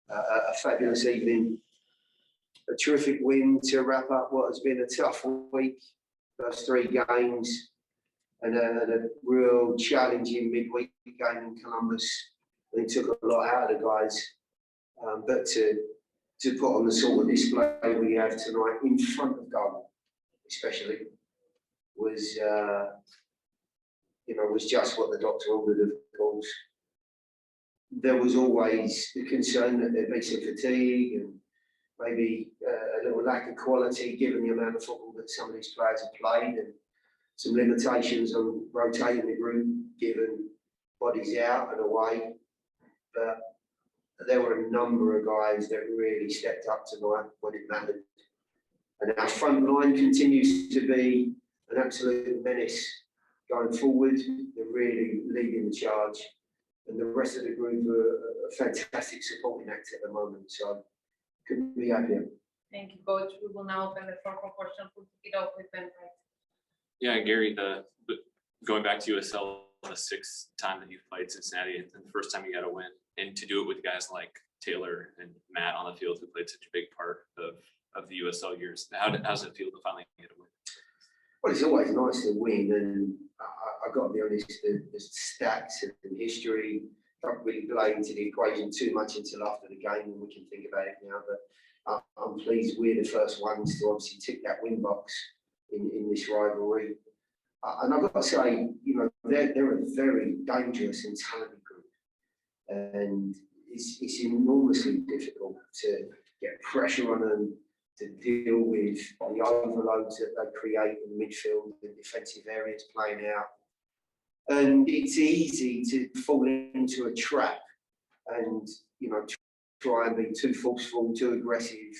a fabulous evening, a terrific win to wrap up what has been a tough week. First 3 games, and a real challenging midweek game in Columbus. I think took a lot out of the guys, but to put on the sort of display we have tonight in front of goal, especially, was was just what the doctor ordered, of course. There was always the concern that there'd be some fatigue and maybe a little lack of quality given the amount of football that some of these players have played, and some limitations on rotating the group given bodies out and away. But there were a number of guys that really stepped up tonight when it mattered. And our front line continues to be an absolute menace going forward. They're really leading the charge. And the rest of the group are a fantastic supporting act at the moment. So couldn't be happier. Thank you, Coach. We will now open the floor for questions. We'll kick it off with Ben. Yeah, Gary, going back to USL, the 6th time that you've played Cincinnati, and the first time you got a win, and to do it with guys like Taylor and Matt on the field who played such a big part of the USL years. How does it feel to finally get a win? Well, it's always nice to win, and I've got to be honest, the stats and history don't really play into the equation too much until after the game, and we can think about it now. But I'm pleased we're the first ones to obviously tick that win box in this rivalry. And I've got to say, they're a very dangerous and talented group, and it's enormously difficult to get pressure on them, to deal with the overloads that they create in midfield, the defensive areas playing out. And it's easy to fall into a trap and, try and be too forceful, too aggressive.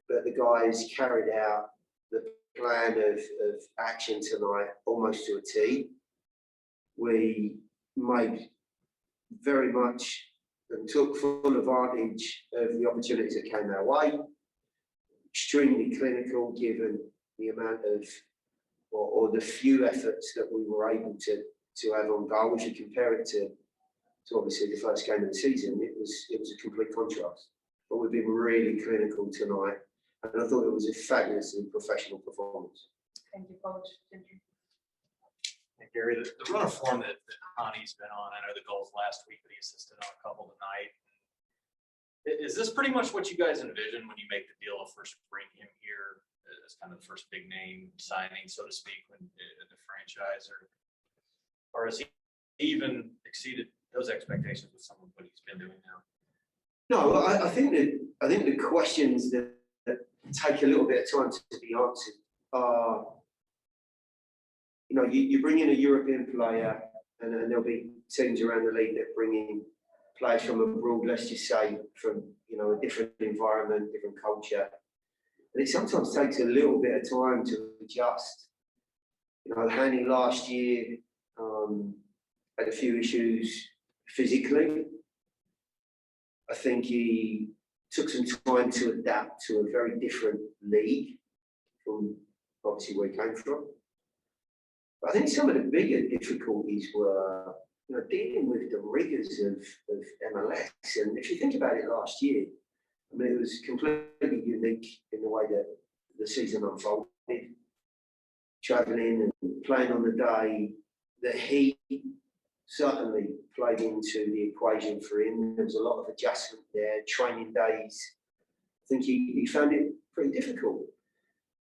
But the guys carried out the plan of action tonight almost to a T. We made very much and took full advantage of the opportunities that came our way. Extremely clinical given the amount of, or the few efforts that we were able to have on goal. If you compare it to obviously the first game of the season, it was a complete contrast. But we've been really clinical tonight, and I thought it was a fabulously professional performance. Thank you, Coach. Thank you. Hey, Gary, the run of form that Hani's been on, I know the goals last week, but he assisted on a couple tonight. Is this pretty much what you guys envision when you make the deal of first bring him here as kind of the first big name signing, so to speak, when the franchise, or has he even exceeded those expectations with some of what he's been doing now? No, I think the questions that take a little bit of time to be answered are, you bring in a European player, and there'll be teams around the league that bring in players from abroad, let's just say, from a different environment, different culture. And it sometimes takes a little bit of time to adjust. Hani last year had a few issues physically. I think he took some time to adapt to a very different league from obviously where he came from. But I think some of the bigger difficulties were dealing with the rigours of MLS. And if you think about it last year, it was completely unique in the way that the season unfolded. Travelling and playing on the day, the heat certainly played into the equation for him. There was a lot of adjustment there, training days. I think he found it pretty difficult.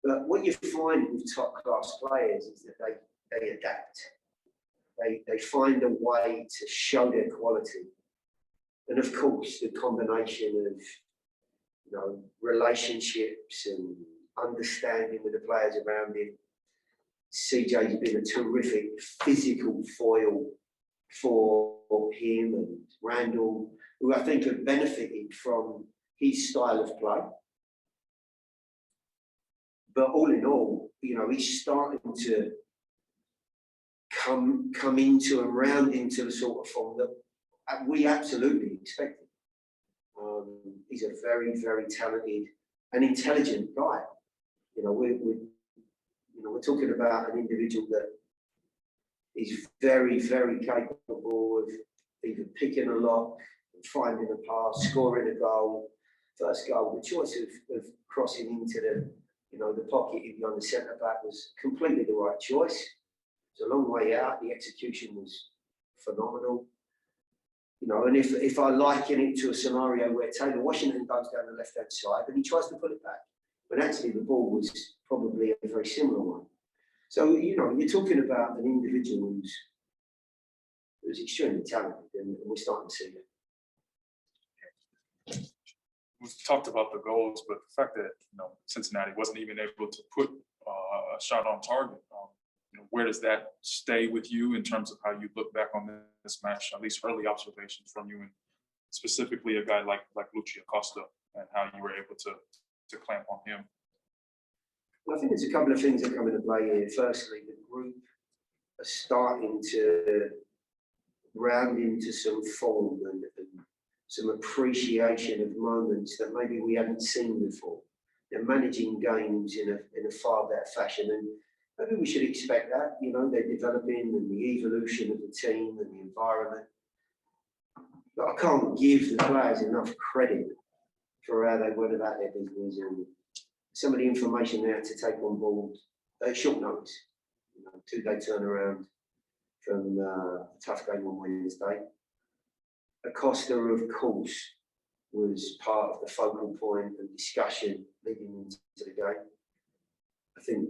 But what you find with top-class players is that they adapt. They find a way to show their quality. And of course, the combination of relationships and understanding with the players around him. CJ's been a terrific physical foil for him and Randall, who I think have benefited from his style of play. But all in all, he's starting to come into and round into the sort of form that we absolutely expected. He's a very, very talented and intelligent guy. We're talking about an individual that is very, very capable of either picking a lock, finding a pass, scoring a goal. First goal, the choice of crossing into the pocket on the centre back was completely the right choice. It's a long way out. The execution was phenomenal. And if I liken it to a scenario where Taylor Washington goes down the left-hand side and he tries to put it back, but actually the ball was probably a very similar one. So, you're talking about an individual who's extremely talented, and we're starting to see that. We talked about the goals, but the fact that Cincinnati wasn't even able to put a shot on target, where does that stay with you in terms of how you look back on this match? At least early observations from you, and specifically a guy like Luchi Acosta, and how you were able to clamp on him. Well, I think there's a couple of things that come into play here. Firstly, the group are starting to round into some form and some appreciation of moments that maybe we haven't seen before. They're managing games in a far better fashion, and maybe we should expect that. They're developing, and the evolution of the team and the environment. But I can't give the players enough credit for how they went about their business and some of the information they had to take on board at short notice. 2-day turnaround from a tough game on Wednesday. Acosta, of course, was part of the focal point and discussion leading into the game. I think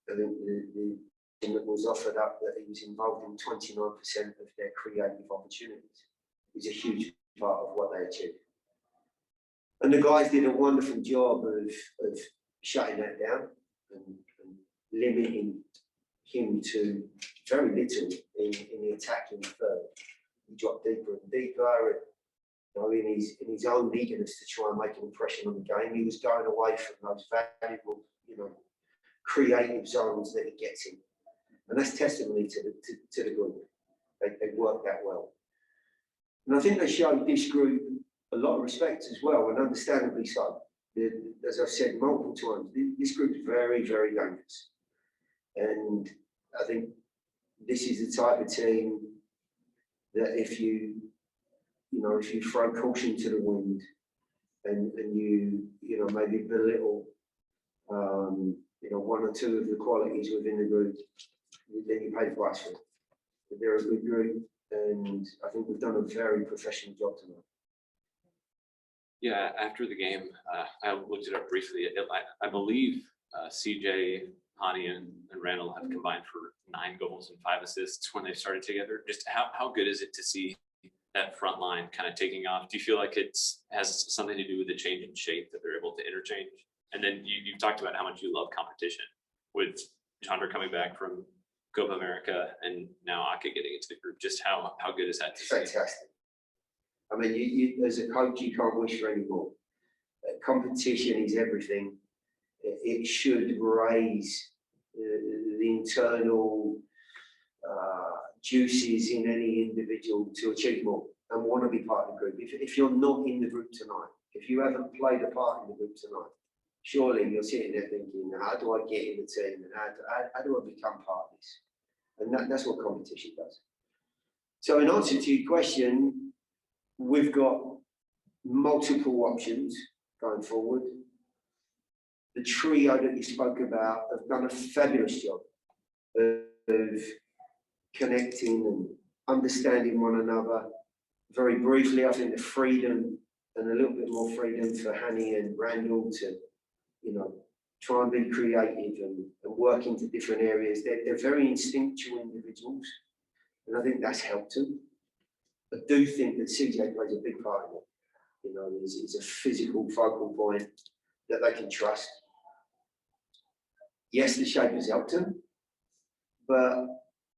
the thing that was offered up that he was involved in 29% of their creative opportunities is a huge part of what they achieved. And the guys did a wonderful job of shutting that down and limiting him to very little in the attacking third. He dropped deeper and deeper, and in his own eagerness to try and make an impression on the game, he was going away from those valuable, creative zones that he gets in, and that's testimony to the group. They work that well, and I think they showed this group a lot of respect as well, and understandably so. As I've said multiple times, this group is very, very dangerous, and I think this is the type of team that if you throw caution to the wind and you maybe belittle one or two of the qualities within the group, then you pay the price for it. But they're a good group, and I think we've done a very professional job tonight. Yeah, after the game, I looked it up briefly. I believe CJ, Hani, and Randall have combined for 9 goals and 5 assists when they started together. Just how good is it to see that front line kind of taking off? Do you feel like it has something to do with the change in shape that they're able to interchange? And then you've talked about how much you love competition, with Chandra coming back from Copa America and now Ake getting into the group. Just how good is that to see? Fantastic. I mean, you as a coach, you can't wish for any more. Competition is everything. It should raise the internal juices in any individual to achieve more and want to be part of the group. If you're not in the group tonight, if you haven't played a part in the group tonight, surely you're sitting there thinking, how do I get in the team, and how do I become part of this? And that's what competition does. So in answer to your question, we've got multiple options going forward. The trio that you spoke about have done a fabulous job of connecting and understanding one another. Very briefly, I think the freedom and a little bit more freedom for Hani and Randall to, try and be creative and work into different areas. They're very instinctual individuals, and I think that's helped them. I do think that CJ plays a big part in it. He's a physical focal point that they can trust. Yes, the shape has helped him, but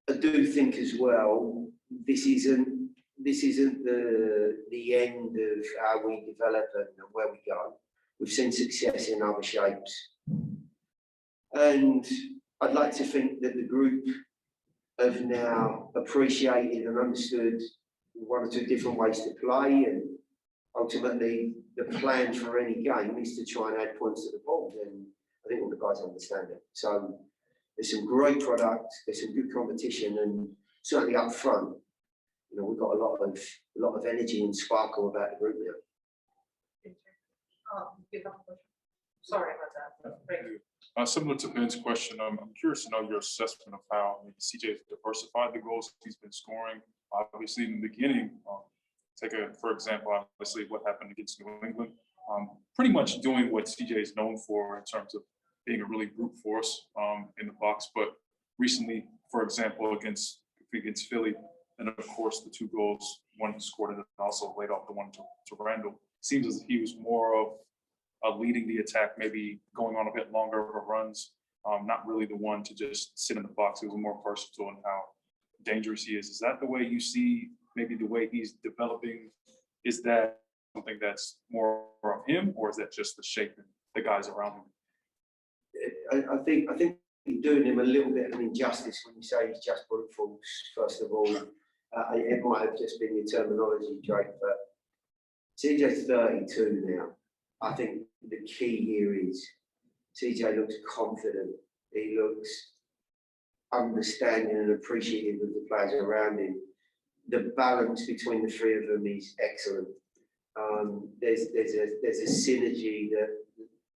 I do think as well, this isn't the end of how we develop and where we go. We've seen success in other shapes, and I'd like to think that the group have now appreciated and understood 1 or 2 different ways to play, and ultimately the plan for any game is to try and add points to the board, and I think all the guys understand it. So there's some great product, there's some good competition, and certainly up front, we've got a lot of energy and sparkle about the group now. You have a question? Sorry about that. Great. Similar to Ben's question, I'm curious to know your assessment of how maybe CJ has diversified the goals he's been scoring. Obviously, in the beginning, for example, obviously what happened against New England, pretty much doing what CJ is known for in terms of being a really brute force in the box. But recently, for example, against Philly, and of course the 2 goals, one he scored and also laid off the one to Randall. Seems as if he was more of leading the attack, maybe going on a bit longer of runs, not really the one to just sit in the box. He was more versatile in how dangerous he is. Is that the way you see maybe the way he's developing? Is that something that's more of him, or is that just the shape and the guys around him? I think you're doing him a little bit of an injustice when you say he's just brute force. First of all, it might have just been your terminology, Drake, but CJ's 32 now. I think the key here is CJ looks confident. He looks understanding and appreciative of the players around him. The balance between the 3 of them is excellent. There's a synergy that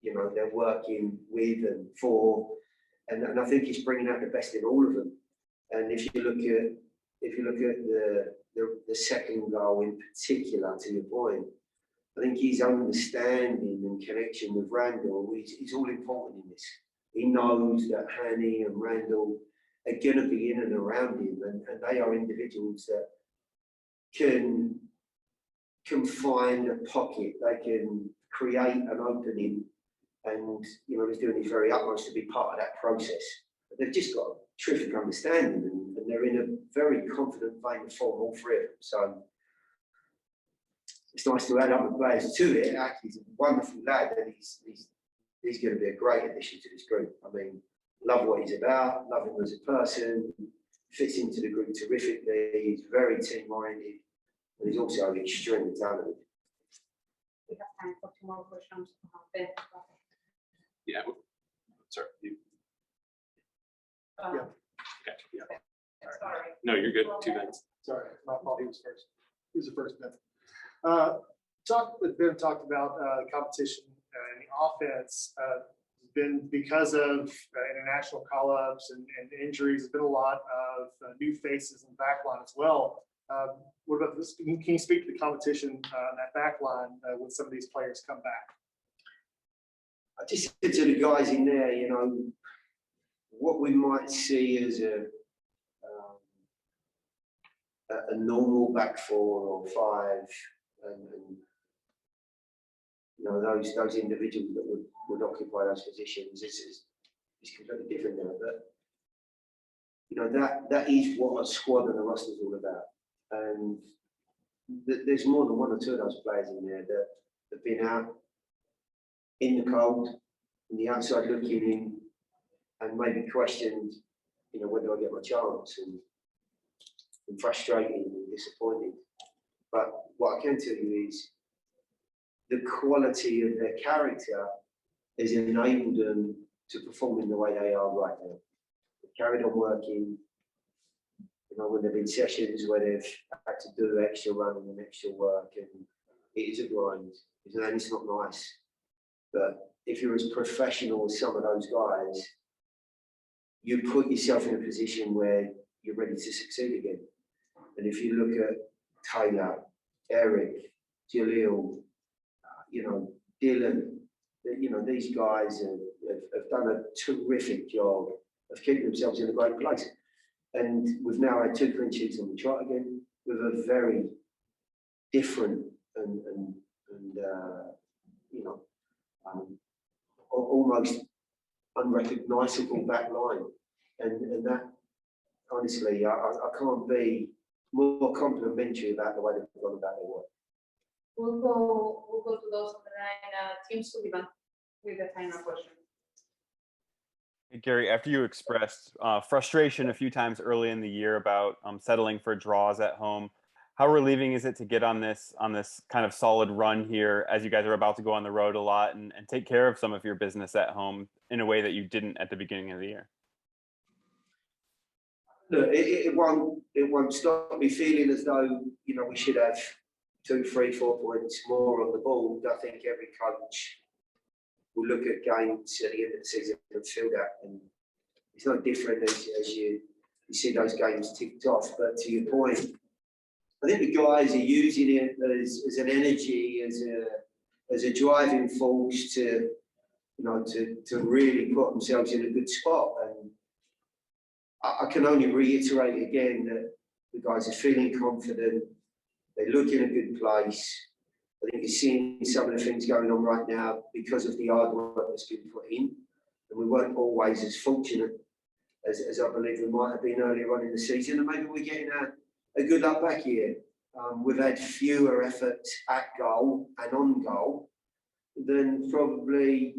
they're working with and for, and I think he's bringing out the best in all of them. And if you look at the second goal in particular, to your point, I think his understanding and connection with Randall is all important in this. He knows that Hanny and Randall are going to be in and around him, and they are individuals that can find a pocket. They can create an opening, and he's doing his very utmost to be part of that process. But they've just got a terrific understanding, and they're in a very confident vein of form, all 3 of them. So it's nice to add other players to it. Actually, he's a wonderful lad, and he's going to be a great addition to this group. I mean, love what he's about, love him as a person, fits into the group terrifically. He's very team-oriented, and he's also extremely talented. We have time for 2 more questions. Ben. Yeah. Sorry. Yeah. Okay. Yeah. Sorry. No, you're good. 2 minutes. Sorry, my fault. He was first. He was the first, Ben. Ben talked about competition in the offense. Been because of international call-ups and injuries. There's been a lot of new faces in the back line as well. What about this? Can you speak to the competition in that back line when some of these players come back? I just said to the guys in there, what we might see as a normal back 4 or 5, and those individuals that would occupy those positions is completely different now. But that is what a squad and a roster is all about. And there's more than 1 or 2 of those players in there that have been out in the cold, on the outside looking in, and maybe questioned, when do I get my chance, and frustrated and disappointed. But what I can tell you is the quality of their character has enabled them to perform in the way they are right now. They've carried on working, when there have been sessions where they've had to do extra running and extra work, and it is a grind. And it's not nice. But if you're as professional as some of those guys, you put yourself in a position where you're ready to succeed again. And if you look at Taylor, Eric, Jaleel, Dylan, these guys have done a terrific job of keeping themselves in a great place. And we've now had 2 clean sheets on the trot again, with a very different and almost unrecognisable back line. And that, honestly, I can't be more complimentary about the way they've gone about their work. We'll go to those on the line. Tim Sullivan with the final question. Hey, Gary, after you expressed frustration a few times early in the year about settling for draws at home, how relieving is it to get on this kind of solid run here as you guys are about to go on the road a lot and take care of some of your business at home in a way that you didn't at the beginning of the year? look, it won't stop me feeling as though, you know, we should have 2, 3, 4 points more on the board. I think every coach will look at games at the end of the season and feel that, and it's no different as you see those games ticked off. But to your point, I think the guys are using it as an energy, as a driving force to, you know, to really put themselves in a good spot. And I can only reiterate again that the guys are feeling confident. They look in a good place. I think you're seeing some of the things going on right now because of the hard work that's been put in. And we weren't always as fortunate as I believe we might have been earlier on in the season. And maybe we're getting a good luck back here. We've had fewer efforts at goal and on goal than probably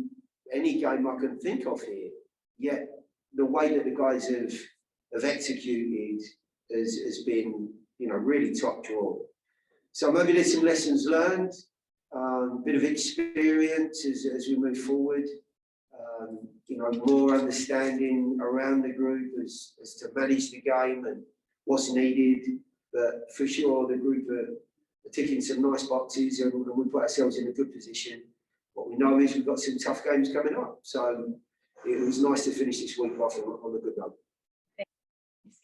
any game I can think of here. Yet the way that the guys have executed has been, you know, really top draw. So maybe there's some lessons learned, bit of experience as we move forward. You know, more understanding around the group as to manage the game and what's needed. But for sure, the group are ticking some nice boxes, and we put ourselves in a good position. What we know is we've got some tough games coming up. So it was nice to finish this week off on a good note.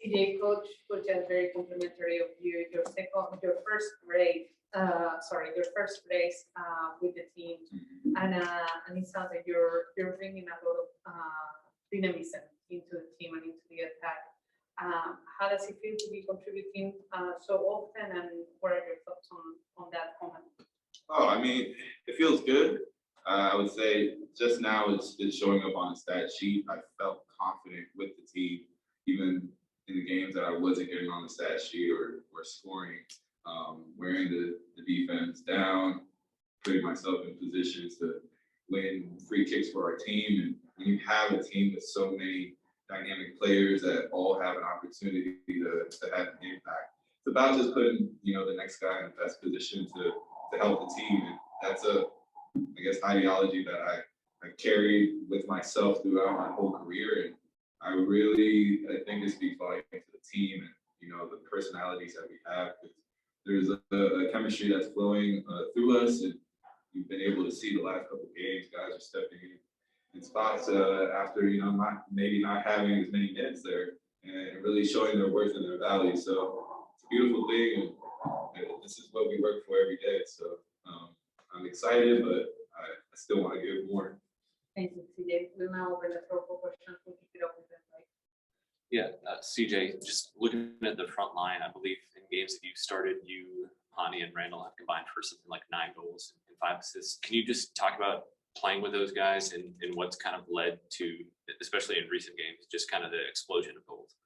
CJ, coach was just very complimentary of you. Your first race with the team, and it sounds like you're bringing a lot of dynamism into the team and into the attack. How does it feel to be contributing so often, and what are your thoughts on that comment? Oh, I mean, it feels good. I would say just now it's showing up on the stat sheet. I felt confident with the team, even in the games that I wasn't getting on the stat sheet or scoring, wearing the defense down, putting myself in positions to win free kicks for our team. And when you have a team with so many dynamic players that all have an opportunity to have an impact, it's about just putting, you know, the next guy in the best position to help the team. And that's I guess, ideology that I carried with myself throughout my whole career. And I think it speaks volumes to the team and, you know, the personalities that we have. There's a chemistry that's flowing through us, and you've been able to see the last couple of games, guys are stepping in spots after, you know, maybe not having as many minutes there, and really showing their worth and their value. So it's a beautiful thing, and this is what we work for every day. So I'm excited, but I still want to give more. Thank you, CJ. We'll now open the floor for questions. We'll kick it up with them, right? Yeah, CJ, just looking at the front line, I believe in games that you started, you, Hani, and Randall have combined for something like 9 goals and 5 assists. Can you just talk about playing with those guys and what's kind of led to, especially in recent games, just kind of the explosion of goals?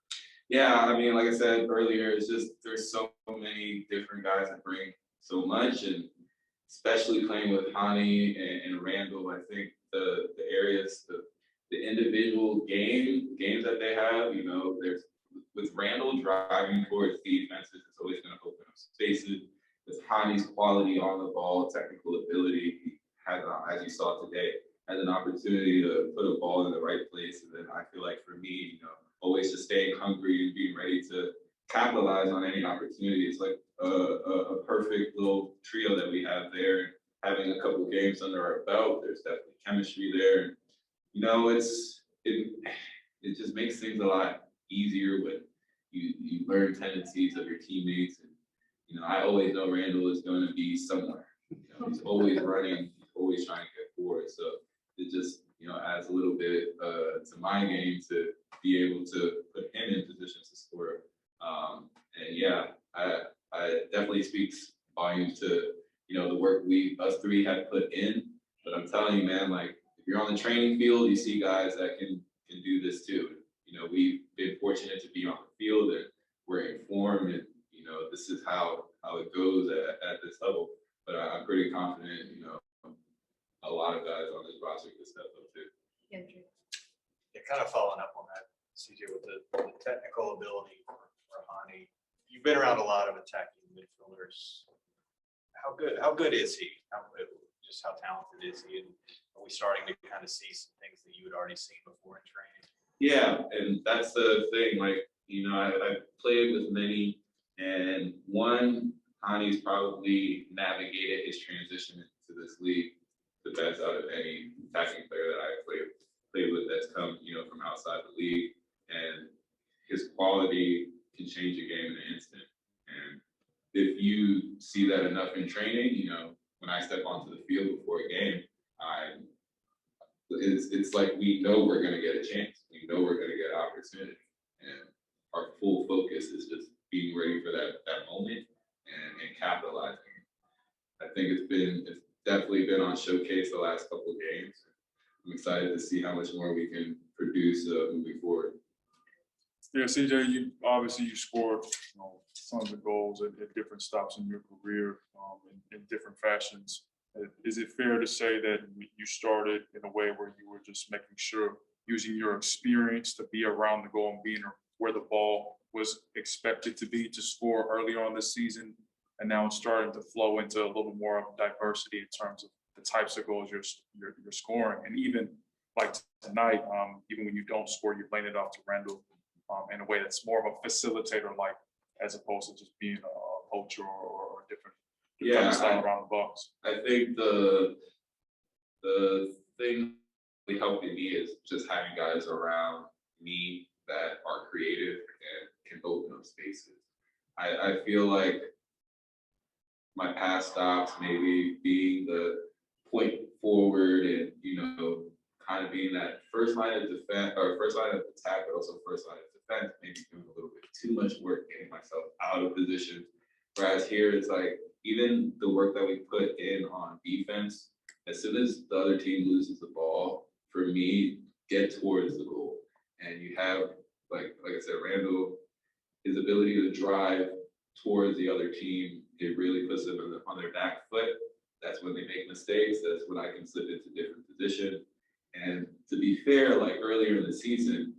Yeah, I mean, like I said earlier, it's just there's so many different guys that bring so much, and especially playing with Hani and Randall, I think the areas, the individual games that they have, you know, there's with Randall driving towards defenses, it's always going to open up spaces. With Hani's quality on the ball, technical ability, he has, as you saw today, has an opportunity to put a ball in the right place. And then I feel like for me, you know, always just staying hungry and being ready to capitalize on any opportunity. It's like a perfect little trio that we have there. And having a couple of games under our belt, there's definitely chemistry there. And, you know, it just makes things a lot easier when you learn tendencies of your teammates. And, you know, I always know Randall is going to be somewhere. You know, he's always running, he's always trying to get forward. So it just, you know, adds a little bit to my game to be able to put him in position to score. And yeah, I definitely speaks volumes to, you know, the work us three have put in. But I'm telling you, man, like if you're on the training field, you see guys that can do this too. You know, we've been fortunate to be on the field and we're informed, and you know, this is how it goes at this level. But I'm pretty confident, you know, a lot of guys on this roster can step up too. Andrew. Yeah, kind of following up on that, CJ, with the technical ability for Hani. You've been around a lot of attacking midfielders. How good is he? Just how talented is he? And are we starting to kind of see some things that you had already seen before in training? Yeah, and that's the thing. Like, You know, I've played with many, and one, Hani's probably navigated his transition into this league the best out of any attacking player that I've played with that's come, you know, from outside the league. And his quality can change a game in an instant. And if you see that enough in training, you know, when I step onto the field before a game, it's like we know we're going to get a chance. We know we're going to get an opportunity. And our full focus is just being ready for that moment and capitalizing. I think it's definitely been on showcase the last couple of games. I'm excited to see how much more we can produce moving forward. Yeah, CJ, you scored, you know, some of the goals at different stops in your career in different fashions. Is it fair to say that you started in a way where you were just making sure, using your experience to be around the goal and being where the ball was expected to be to score earlier on this season, and now it's starting to flow into a little more of diversity in terms of the types of goals you're scoring, and even like tonight, even when you don't score, you're laying it off to Randall in a way that's more of a facilitator, like as opposed to just being a poacher or different style around the box. I think the thing really helping me is just having guys around me that are creative and can open up spaces. I feel like my past stops, maybe being the point forward and, you know, kind of being that first line of defense or first line of attack, but also first line of defense, maybe doing a little bit too much work getting myself out of position. Whereas here it's like, even the work that we put in on defense, as soon as the other team loses the ball, for me, get towards the goal. And you have, like I said, Randall, his ability to drive towards the other team, it really puts them on their back foot. That's when they make mistakes. That's when I can slip into different positions. And to be fair, like earlier in the season,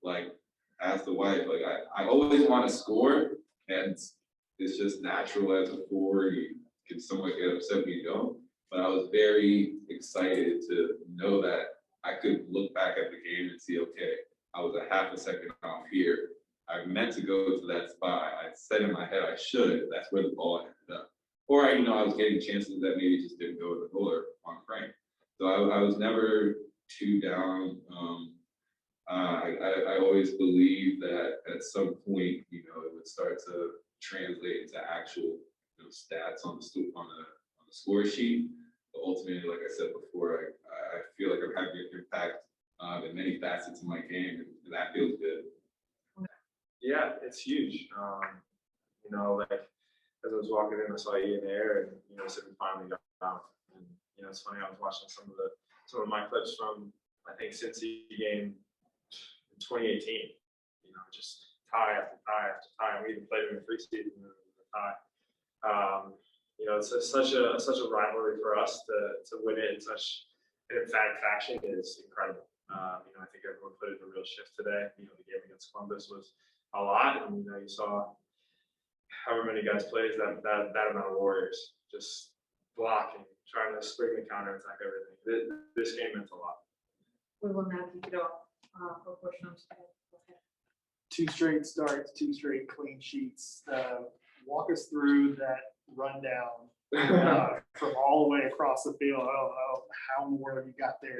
like as the wife, like I always want to score, and it's just natural as a forward. You can somewhat get upset when you don't. But I was very excited to know that I could look back at the game and see, okay, I was a half a second off here. I meant to go to that spot. I said in my head I should. That's where the ball ended up. Or I was getting chances that maybe just didn't go to the goal or on frame. So I was never too down. I always believed that at some point, you know, it would start to translate into actual, you know, stats on the score sheet. But ultimately, like I said before, I feel like I'm having an impact in many facets of my game, and that feels good. Yeah, it's huge. You know, like as I was walking in, I saw Ian there, and you know, I said we finally got down. And you know, it's funny. I was watching some of my clips from I think Cincy game in 2018. You know, just tie after tie after tie. And we even played in the preseason and the tie. You know, it's such a rivalry for us to win it in such an emphatic fashion is incredible. You know, I think everyone put in a real shift today. You know, the game against Columbus was a lot, and you know, you saw however many guys played that amount of warriors just blocking, trying to spring the counter attack, everything. This game meant a lot. We will now kick it off for questions. Okay. 2 straight starts, 2 straight clean sheets. Walk us through that rundown from all the way across the field. I don't know how more have you got there.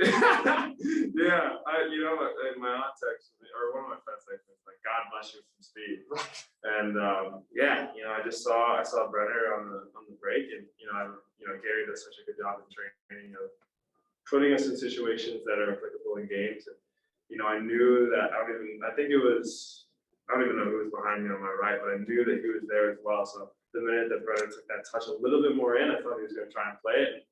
Yeah, you know, my aunt texted me, or one of my friends texted me, like, God bless you with some speed. And yeah, you know, I saw Brenner on the break, and you know, Gary does such a good job in training of putting us in situations that are applicable in games. And you know, I knew that I don't even know who was behind me on my right, but I knew that he was there as well. So the minute that Brennan took that touch a little bit more in, I thought he was going to try and play it.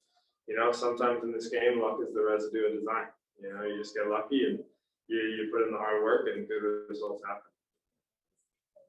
You know, sometimes in this game, luck is the residue of design. You know, you just get lucky and you put in the hard work and good results happen.